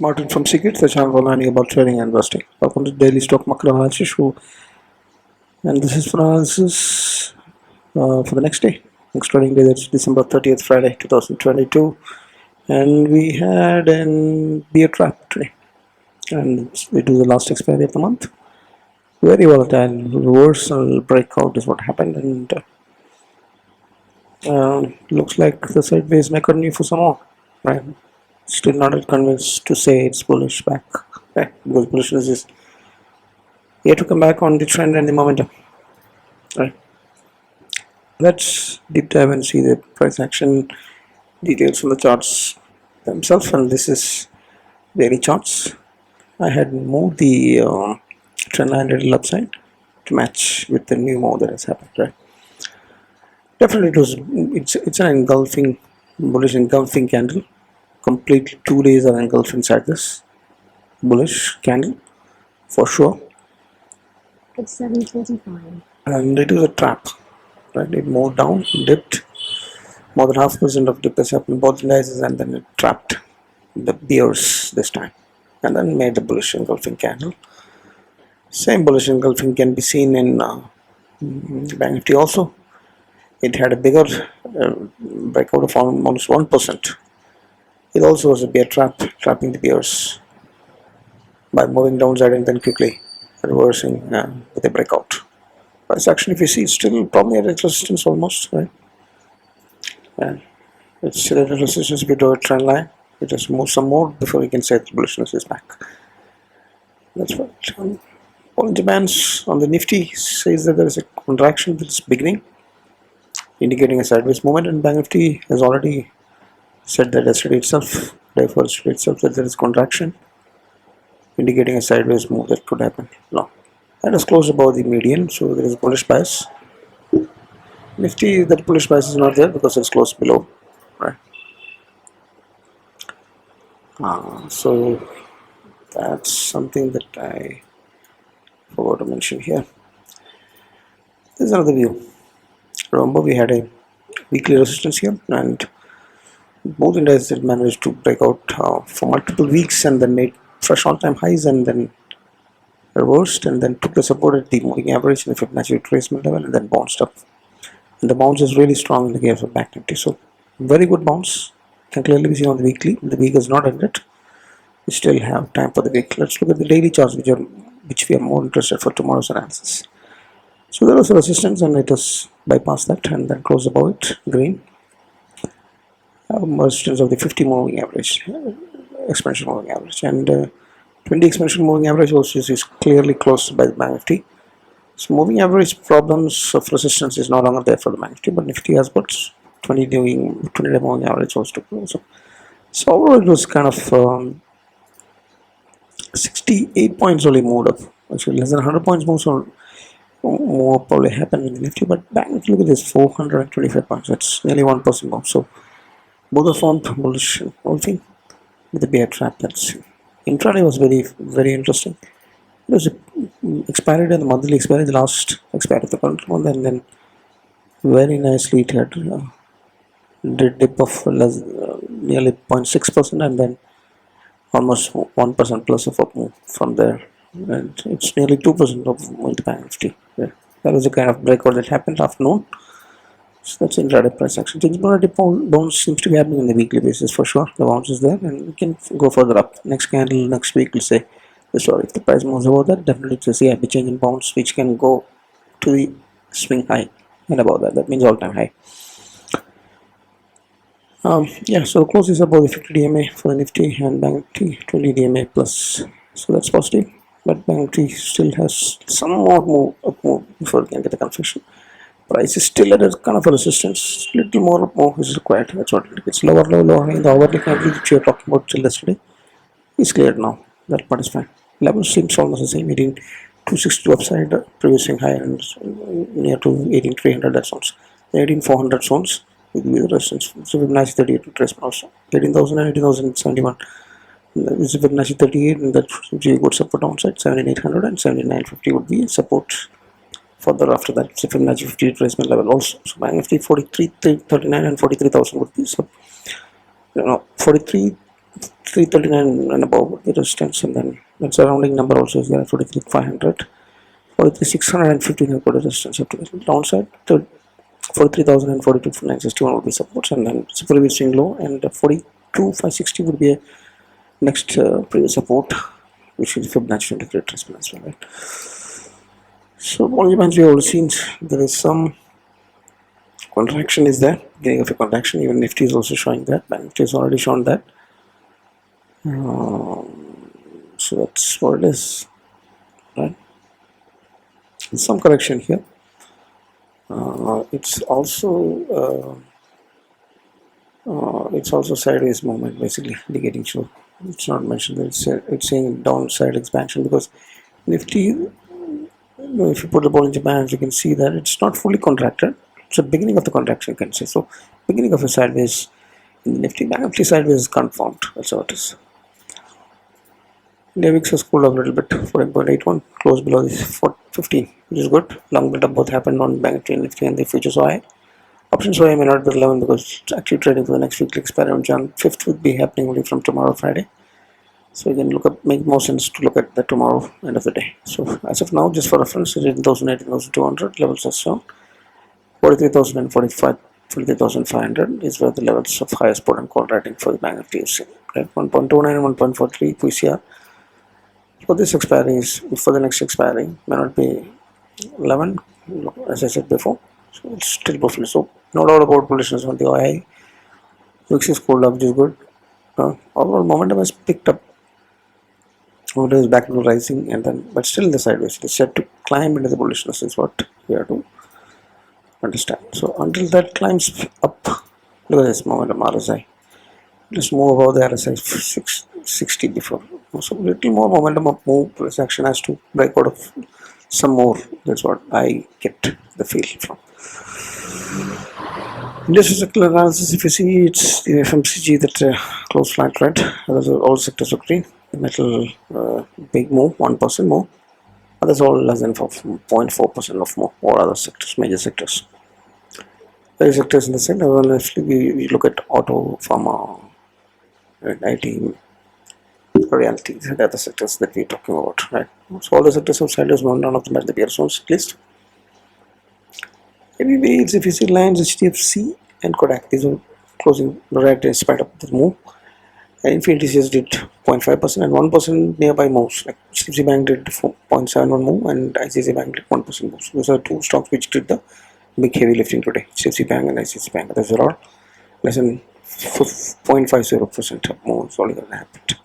Martin from Secrets, the channel for learning about trading and investing. Welcome to Daily Stock Market Analysis Show, and this is for analysis for the next day. Next trading day, that's December 30th, Friday, 2022, and we had an bear trap today, and we do the last expiry of the month. Very volatile reversal breakout is what happened, and looks like the sideways may continue for some more, right? Still not convinced to say it's bullish back, right? Because bullishness is yet to come back on the trend and the momentum, right? Let's deep dive and see the price action details from the charts themselves. And this is daily charts. I had moved the trend line a little upside to match with the new move that has happened, right? Definitely, it's an engulfing, bullish engulfing candle. Complete 2 days are engulfed inside this bullish candle for sure. It's 7:45. And it was a trap, right? It moved down, dipped. More than 0.5% of dip has happened both indices, and then it trapped the bears this time, and then made the bullish engulfing candle. Same bullish engulfing can be seen in Banknifty also. It had a bigger breakout of almost 1%. It also was a bear trap, trapping the bears by moving downside and then quickly reversing with a breakout. Price action, if you see, it's still probably at resistance almost, right? And it's still at resistance. If you draw a trend line, it just moves some more before we can say the bullishness is back. That's what Bollinger Bands on the Nifty says that there is a contraction that is beginning, indicating a sideways movement, and Banknifty has already said that yesterday itself, that there is contraction, indicating a sideways move that could happen. No, that is close above the median, so there is bullish bias. Nifty, that bullish bias is not there because it's close below, right? So that's something that I forgot to mention here. This is another view. Remember, we had a weekly resistance here, and both indices managed to break out for multiple weeks and then made fresh all-time highs and then reversed and then took the support at the moving average and the Fibonacci retracement level and then bounced up. And the bounce is really strong in the case of Banknifty. So very good bounce. Can clearly be seen on the weekly. The week has not ended. We still have time for the week. Let's look at the daily charts, which we are more interested for tomorrow's analysis. So there was a resistance and it has bypassed that and then closed above it, green. Resistance of the 50 moving average, exponential moving average, and 20 exponential moving average also is clearly closed by the Banknifty. So moving average problems of resistance is no longer there for the Banknifty, but Nifty has got 20-day moving average also to close. So overall it was kind of 68 points only moved up. Actually less than 100 points more probably happened in the Nifty, but Banknifty, look at this, 425 points. That's nearly 1% more. So both are formed bullish engulfing with the bear trap. That's intraday was very interesting. It was expired in the monthly expiry, the last expiry of the current month, and then very nicely it had did dip of nearly 0.6% and then almost 1% plus of up move from there, and it's nearly 2% of the Banknifty. Yeah. That was the kind of breakout that happened afternoon. So that's intraday price action. Things bounce seems to be happening on the weekly basis for sure. The bounce is there, and we can go further up. Next candle next week will say the story. If the price moves over that, definitely it's a CIP change in bounce, which can go to the swing high and above that. That means all-time high. Yeah, so the close is above the 50 DMA for the Nifty and Banknifty 20 DMA plus. So that's positive, but Banknifty still has some more up move before we can get the confirmation. Price is still at a kind of a resistance. Little more move is required. That's what it is. Lower low, lower high. The hourly candle which we are talking about till yesterday is cleared now. That part is fine. Level seems almost the same. 18,262 upside, previous swing high, and near to 18,300. That sounds 18,400 zones with the resistance. So Fibonacci 38 retracement also. 18,000 and 18,071. This is Fibonacci 38, and that would be a good support downside. 17,800 and 17,950 would be support. Further after that, it's a Fibonacci 50 retracement level also. So Banknifty 43,39 and 43,000 would be 43 339 and above the resistance, and then that surrounding number also is there, 43,500. 43,615 have got a resistance up to the downside. 43,000 and 42,961 would be supports, and then it's a previous swing low, and 42,560 would be a next previous support, which is Fibonacci integrated retracement as well, right? So all the bands we have already seen, there is some contraction is there, beginning of a contraction. Even Nifty is also showing that. Banknifty has already shown that. So that's what it is, right? Some correction here. It's also sideways movement, basically indicating. So it's not mentioned that it's saying downside expansion, because Nifty, if you put the Bollinger Bands, you can see that it's not fully contracted. It's the beginning of the contraction, you can say. So beginning of a sideways in the Nifty. Banknifty sideways is confirmed. That's how it is. DEC has cooled off a little bit, 14.81, close below this 415, which is good. Long build up both happened on Banknifty and Nifty, and the futures OI. Options OI may not be relevant because it's actually trading for the next weekly expiry on Jan 5th, would be happening only from tomorrow, Friday. So you can look up, make more sense to look at the tomorrow end of the day. So as of now, just for reference, 18,000, 18,200 levels are shown. 43,000 and 43,500 is where the levels of highest put and call rating for the Banknifty is, right? 1.29 and 1.43 PCR. For this expiry is, for the next expiry may not be 11, as I said before. So it's still bullish. So no doubt about bullishness on the OI. VIX is cooled up, which is good. Overall momentum has picked up. Momentum is back to rising, and then but still in the sideways. It is set to climb into the bullishness, is what we have to understand. So until that climbs up, look at this momentum RSI. Just move above the RSI 660 before. So little more momentum of move. This action has to break out of some more. That's what I get the feel from. Industrial sector analysis, if you see, it's the FMCG that closed flat red. Others are all sectors are green. The metal big move, 1% more. Others all less than 0.4% of more. All other sectors, major sectors. Various sectors in the center. Well, if we look at auto, pharma, and IT, reality, these are the other sectors that we're talking about, right? So all the sectors of sideways, none of them are the bear zones at least. Anyway, if you see lines, HDFC and Kodak, these are closing right in spite of the move. And Infinity TCS did 0.5% and 1% nearby moves. Like HDFC Bank did 0.71 move and ICICI Bank did 1% move. So those are two stocks which did the big heavy lifting today. HDFC Bank and ICICI Bank. Those are all less than 0.50% of moves only that happened.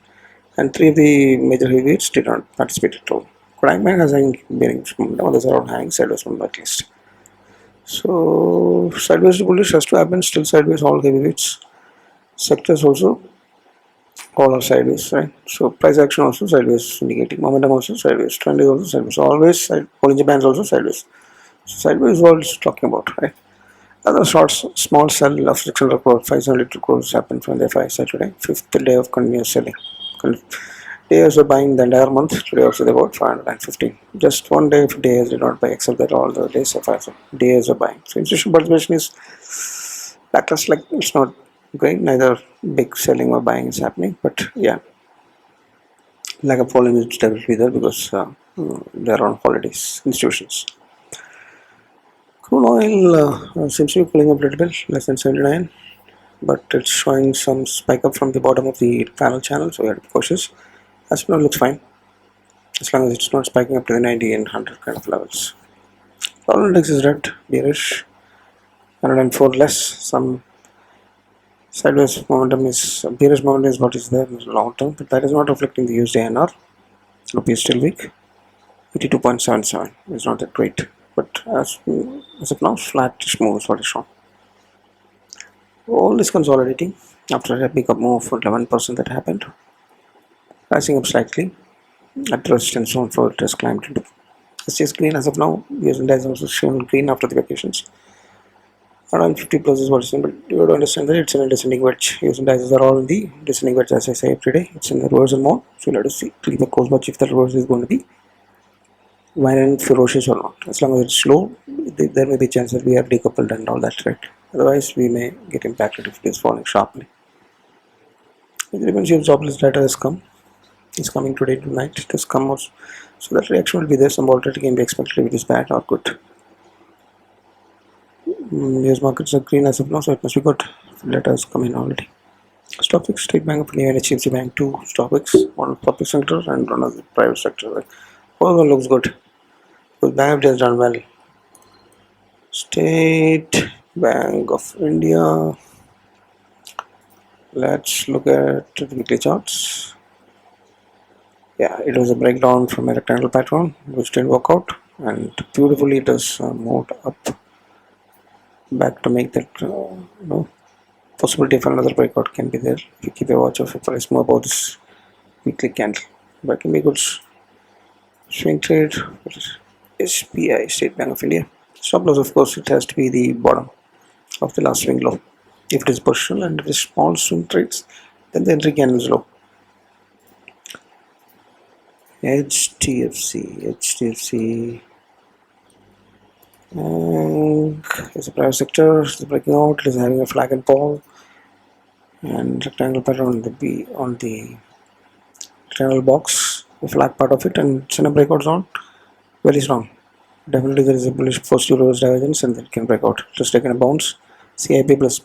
And three of the major heavyweights did not participate at all. Kodak Bank has hanging bearings from down, others are all hanging sideways from at least. So sideways to bullish has to happen, still sideways, all heavyweights. Sectors also, all are sideways, right? So price action also sideways, indicating momentum also sideways, trend is also sideways. So always Bollinger Bands also sideways. So sideways is what it's talking about, right? Other shorts, small sell of 600 crores, 572 crores happened from the FI side today. Fifth day of continuous selling. Day also buying the entire month. Today also they bought 515. Just one day of days did not buy, except that all the days of days are buying. So institutional participation is lackluster. Like it's not great. Neither big selling or buying is happening. But yeah, lack of volume is definitely there because they are on holidays. Institutions. Crude oil seems to be pulling up a little bit, less than 79, but it's showing some spike up from the bottom of the panel channel, so we have to be cautious. As of now, it looks fine, as long as it's not spiking up to the 90 and 100 kind of levels. Dollar index is red, bearish, 104 less. Some sideways momentum is, bearish momentum is what is there in the long term, but that is not reflecting the USD INR. Rupee is still weak, 82.77 is not that great, but as of now, flattish move is what is shown. All is consolidating after a big up move for 11% that happened. Rising up slightly at the resistance zone for it has climbed into. It's just green as of now. US index also shown green after the vacations. Around 50 plus is what it's in, but you have to understand that it's in a descending wedge. US indices are all in the descending wedge, as I say every day. It's in the reversal mode. So you have to see, keep a close watch if the reversal is going to be violent, ferocious or not. As long as it's slow, there may be a chance that we have decoupled and all that, right? Otherwise, we may get impacted if it is falling sharply. It depends if jobless data has come. It's coming today tonight. It has come also. So that reaction will be there. Some volatility can be expected if it is bad or good. US markets are green as of now, so it must be good. Data has come in already. Stock picks, State Bank of India and HDFC Bank, two stock picks, one of the public sector and one of the private sector. All one looks good. Because Bank has done well. State Bank of India. Let's look at the weekly charts. Yeah, it was a breakdown from a rectangle pattern which didn't work out, and beautifully it has moved up back to make that possibility of another breakout can be there if you keep a watch of a price move about this weekly candle. But can be good swing trade. SBI, State Bank of India. Stop loss, of course, it has to be the bottom of the last swing low. If it is positional and if it is small swing trades, then the entry candle is low. HDFC and it's a private sector. It's breaking out. It is having a flag and pole and rectangle pattern on the rectangle box, the flag part of it, and it's in a breakout zone. Very strong. Definitely there is a bullish positive reverse divergence and it can break out. Just taking a bounce. CIP plus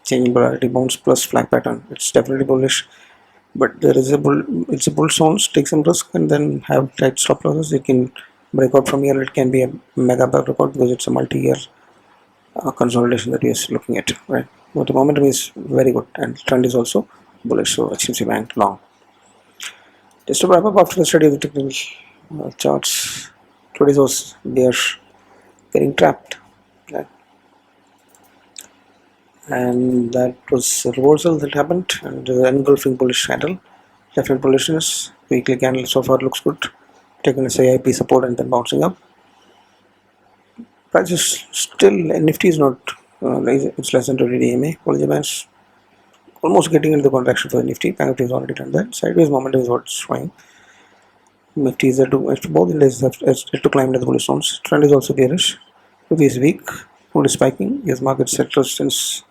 changing polarity bounce plus flag pattern. It's definitely bullish. But there is it's a bull zone. Take some risk and then have tight stop losses. It can break out from here. It can be a mega breakout because it's a multi-year consolidation that we are looking at, right? But the momentum is very good and trend is also bullish. So HDFC Bank long. Just to wrap up after the study of the technical charts, today's was they are getting trapped, right? And that was a reversal that happened and the engulfing bullish candle. Definite bullishness. Weekly candle so far looks good. Taking a CIP support and then bouncing up. Price is still Nifty is not it's less than 20 DMA. Apologize. Almost getting into the contraction for the Nifty. Banknifty is already done that. Sideways momentum is what's showing. Nifty is there to both indices have to climb into the bullish zones. Trend is also bearish. Rupee is weak. Gold is spiking. Yes, market set resistance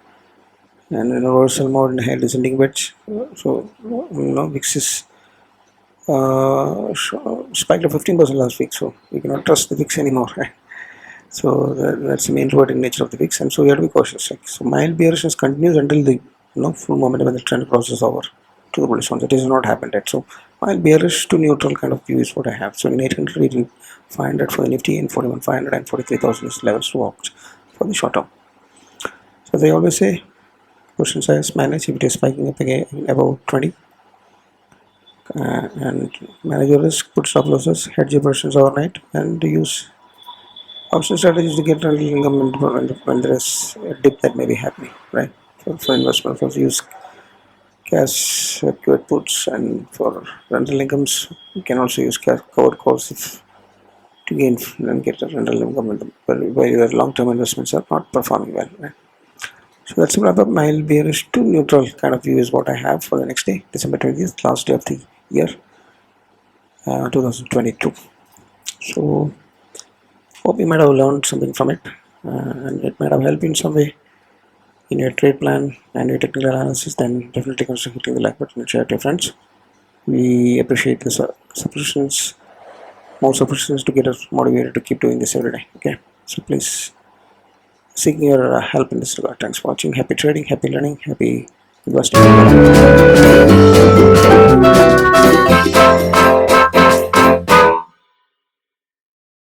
and in a reversal mode in a high descending wedge. So VIX is spiked up 15% last week. So we cannot trust the VIX anymore. Right? So that's the main inverting nature of the VIX, and so we have to be cautious. Right? So mild bearishness continues until the full momentum and the trend crosses over to the bullish ones. It has not happened yet. So mild bearish to neutral kind of view is what I have. So in 800, 500 for the Nifty, and 41,500 and 43,000 is levels to watch for the short term. So they always say, position size manage if it is spiking up again above 20. And manage your risk, put stop losses, hedge your positions overnight, and use option strategies to get rental income when there is a dip that may be happening, right? For investment, for use cash secured puts, and for rental incomes, you can also use cash covered calls to gain and get a rental income where your long-term investments are not performing well, right? So that's a wrap up. Mild bearish to neutral kind of view is what I have for the next day, December 20th, last day of the year, 2022. So hope you might have learned something from it, and it might have helped in some way in your trade plan and your technical analysis. Then definitely consider hitting the like button and share to your friends. We appreciate the subscriptions, more subscriptions to get us motivated to keep doing this every day. Okay, so please seeking your help in this regard. Thanks for watching. Happy trading, happy learning, happy investing.